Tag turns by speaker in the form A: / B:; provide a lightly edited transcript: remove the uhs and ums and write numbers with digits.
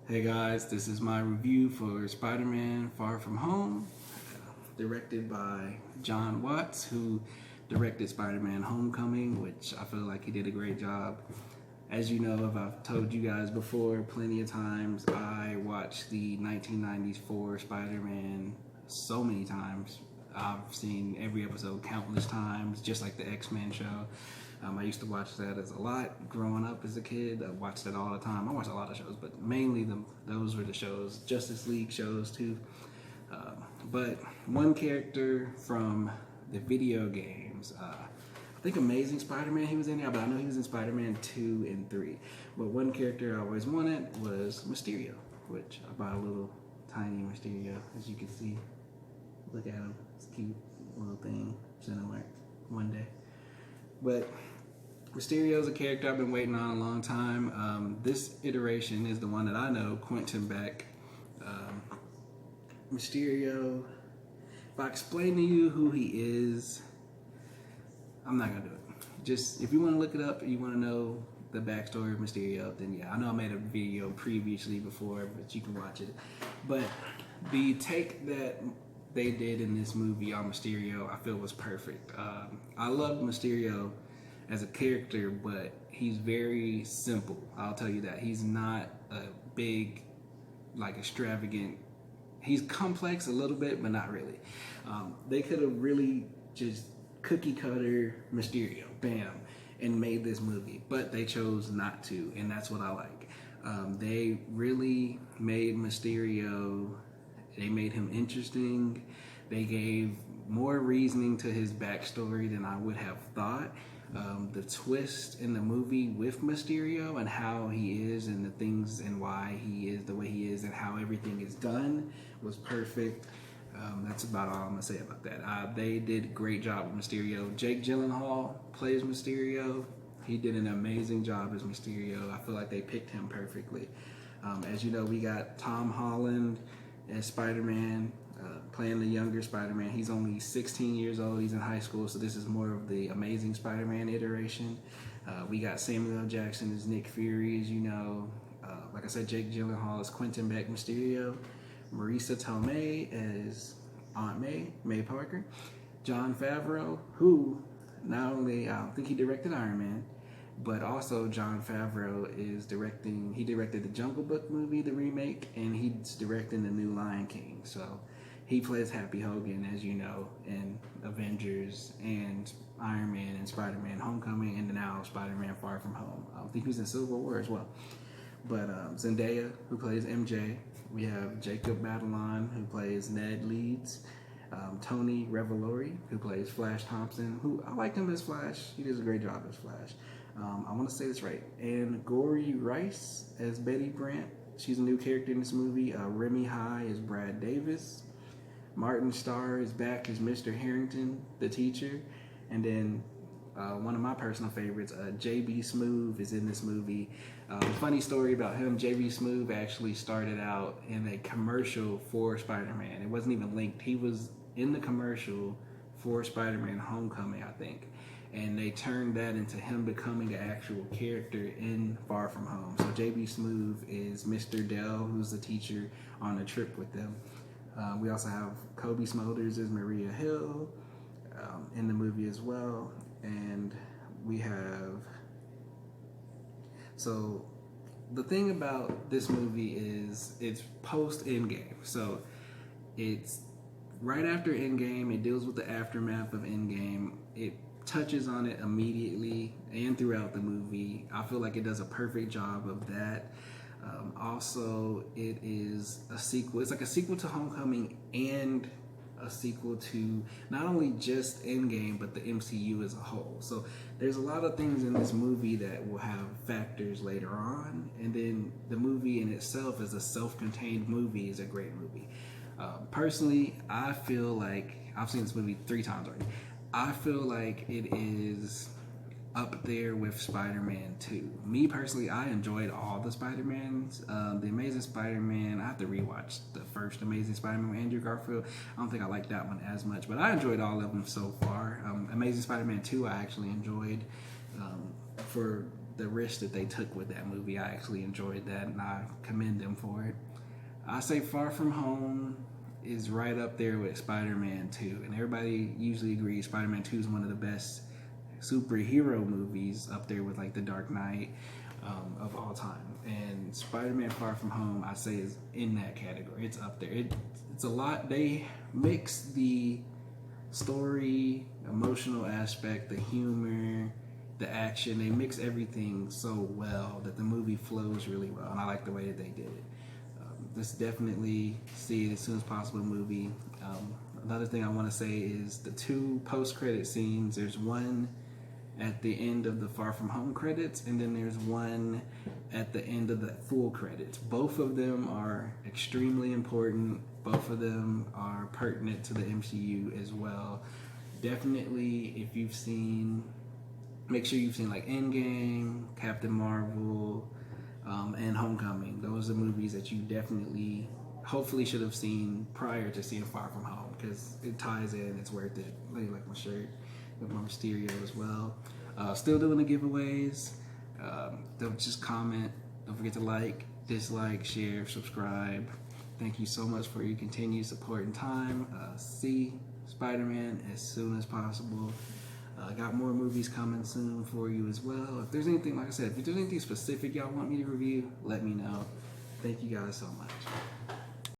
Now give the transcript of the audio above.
A: Hey guys, this is my review for Spider-Man Far From Home, directed by John Watts, who directed Spider-Man Homecoming, which I feel like he did a great job. As you know, if I've told you guys before plenty of times, I watched the 1994 Spider-Man so many times. I've seen every episode countless times, just like the X-Men show. I used to watch that as a lot growing up as a kid. I watched that all the time. I watched a lot of shows, but mainly those were the shows. Justice League shows too. But one character from the video games, I think Amazing Spider-Man, he was in there, but I know he was in Spider-Man 2 and 3. But one character I always wanted was Mysterio, which I bought a little tiny Mysterio, as you can see. Look at him. It's a cute little thing. Send him like one day. But Mysterio's a character I've been waiting on a long time. This iteration is the one that I know, Quentin Beck. Mysterio, if I explain to you who he is, I'm not gonna do it. Just if you want to look it up, you want to know the backstory of Mysterio, then yeah, I know I made a video previously before, but you can watch it. But the take that they did in this movie on Mysterio, I feel was perfect. I love Mysterio as a character, but he's very simple. I'll tell you that. He's not a big, like extravagant. He's complex a little bit, but not really. They could have really just cookie cutter Mysterio, bam, and made this movie, but they chose not to, and that's what I like. They really made Mysterio, they made him interesting. They gave more reasoning to his backstory than I would have thought. The twist in the movie with Mysterio and how he is and the things and why he is the way he is and how everything is done was perfect. That's about all I'm gonna say about that. They did a great job with Mysterio. Jake Gyllenhaal plays Mysterio. He did an amazing job as Mysterio. I feel like they picked him perfectly. As you know, we got Tom Holland as Spider-Man, playing the younger Spider-Man. He's only 16 years old. He's in high school, so this is more of the Amazing Spider-Man iteration. We got Samuel L. Jackson as Nick Fury, as you know. Like I said, Jake Gyllenhaal as Quentin Beck Mysterio. Marisa Tomei as Aunt May, May Parker. Jon Favreau, who not only, I don't think he directed Iron Man, but also Jon Favreau is directing, he directed the Jungle Book movie, the remake, and he's directing the new Lion King. So he plays Happy Hogan, as you know, in Avengers and Iron Man and Spider-Man Homecoming, and now Spider-Man Far From Home. I think he was in Civil War as well. But Zendaya, who plays MJ. We have Jacob Batalon, who plays Ned Leeds. Tony Revolori, who plays Flash Thompson, who I like him as Flash. He does a great job as Flash. I want to say this right. And Gory Rice as Betty Brant. She's a new character in this movie. Remy High is Brad Davis. Martin Starr is back as Mr. Harrington, the teacher. And then one of my personal favorites, J.B. Smoove, is in this movie. Funny story about him, J.B. Smoove actually started out in a commercial for Spider-Man. It wasn't even linked. He was in the commercial for Spider-Man Homecoming, I think. And they turned that into him becoming an actual character in Far From Home. So J.B. Smoove is Mr. Dell, who's the teacher on a trip with them. We also have Kobe Smulders as Maria Hill in the movie as well. And we have, so the thing about this movie is it's post Endgame. So it's right after Endgame. It deals with the aftermath of Endgame. It touches on it immediately and throughout the movie. I feel like it does a perfect job of that. Also, it is a sequel. It's like a sequel to Homecoming and a sequel to not only just Endgame, but the MCU as a whole. So there's a lot of things in this movie that will have factors later on. And then the movie in itself as a self-contained movie is a great movie. Personally, I feel like, I've seen this movie 3 times already. I feel like it is up there with Spider-Man 2. Me personally, I enjoyed all the Spider-Mans. The Amazing Spider-Man, I have to rewatch the first Amazing Spider-Man with Andrew Garfield. I don't think I liked that one as much, but I enjoyed all of them so far. Amazing Spider-Man 2 I actually enjoyed for the risk that they took with that movie. I actually enjoyed that, and I commend them for it. I say Far From Home is right up there with Spider-Man 2, and everybody usually agrees Spider-Man 2 is one of the best superhero movies, up there with like The Dark Knight of all time. And Spider-Man Far From Home, I say, is in that category. It's up there. It's a lot. They mix the story, emotional aspect, the humor, the action. They mix everything so well that the movie flows really well, and I like the way that they did it. This definitely see it as soon as possible movie. Another thing I want to say is the 2 post-credit scenes. There's one at the end of the Far From Home credits, and then there's one at the end of the full credits. Both of them are extremely important. Both of them are pertinent to the MCU as well. Definitely, if you've seen, make sure you've seen like Endgame, Captain Marvel, and Homecoming. Those are movies that you definitely, hopefully, should have seen prior to seeing Far From Home, because it ties in. It's worth it. Like my shirt with my Mysterio as well. Still doing the giveaways. Don't just comment. Don't forget to like, dislike, share, subscribe. Thank you so much for your continued support and time. See Spider-Man as soon as possible. Got more movies coming soon for you as well. If there's anything, like I said, if there's anything specific y'all want me to review, let me know. Thank you guys so much.